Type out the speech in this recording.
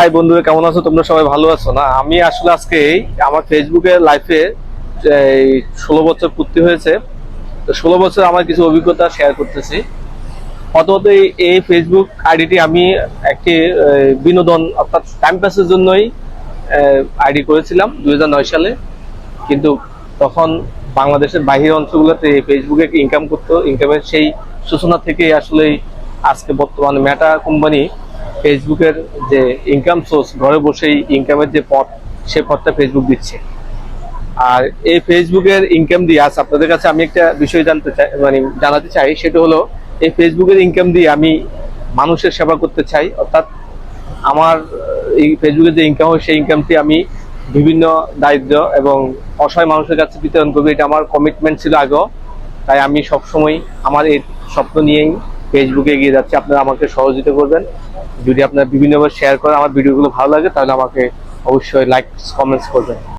High বন্ধুরা, কেমন আছো? তোমরা সবাই ভালো আছো না? আমি আসলে আজকে আমার ফেসবুকে লাইফে 16 বছর পূর্তি হয়েছে। তো 16 বছর আমার কিছু অভিজ্ঞতা শেয়ার করতেছি। প্রথমত এই ফেসবুক আইডিটি আমি একটি বিনোদন অর্থাৎ টাইম পাসের জন্যই আইডি করেছিলাম 2009 সালে। কিন্তু তখন বাংলাদেশের বাহির অঞ্চলগুলোতে এই ফেসবুকে ইনকাম করতো, ইনকামের সেই সূচনা থেকে আসলে আজকে বর্তমানে মেটা কোম্পানি ফেসবুকের যে ইনকাম সোর্স, ঘরে বসেই ইনকামের যে পথ, সে পথটা ফেসবুক দিচ্ছে। আর এই ফেসবুকের ইনকাম দিয়ে আজ আপনাদের কাছে আমি একটা বিষয় জানতে চাই, মানে জানাতে চাই, সেটা হলো এই ফেসবুকের ইনকাম দিয়ে আমি মানুষের সেবা করতে চাই। অর্থাৎ আমার এই ফেসবুকে যে ইনকাম হয় সেই ইনকামটি আমি বিভিন্ন দারিদ্র এবং অসহায় মানুষের কাছে বিতরণ করবো, এটা আমার কমিটমেন্ট ছিল আগেও। তাই আমি সবসময় আমার এই স্বপ্ন নিয়েই ফেসবুকে এগিয়ে যাচ্ছি। আপনারা আমাকে সহযোগিতা করবেন। যদি আপনারা বিভিন্নভাবে শেয়ার করেন, আমার ভিডিওগুলো ভালো লাগে, তাহলে আমাকে অবশ্যই লাইক কমেন্টস করবেন।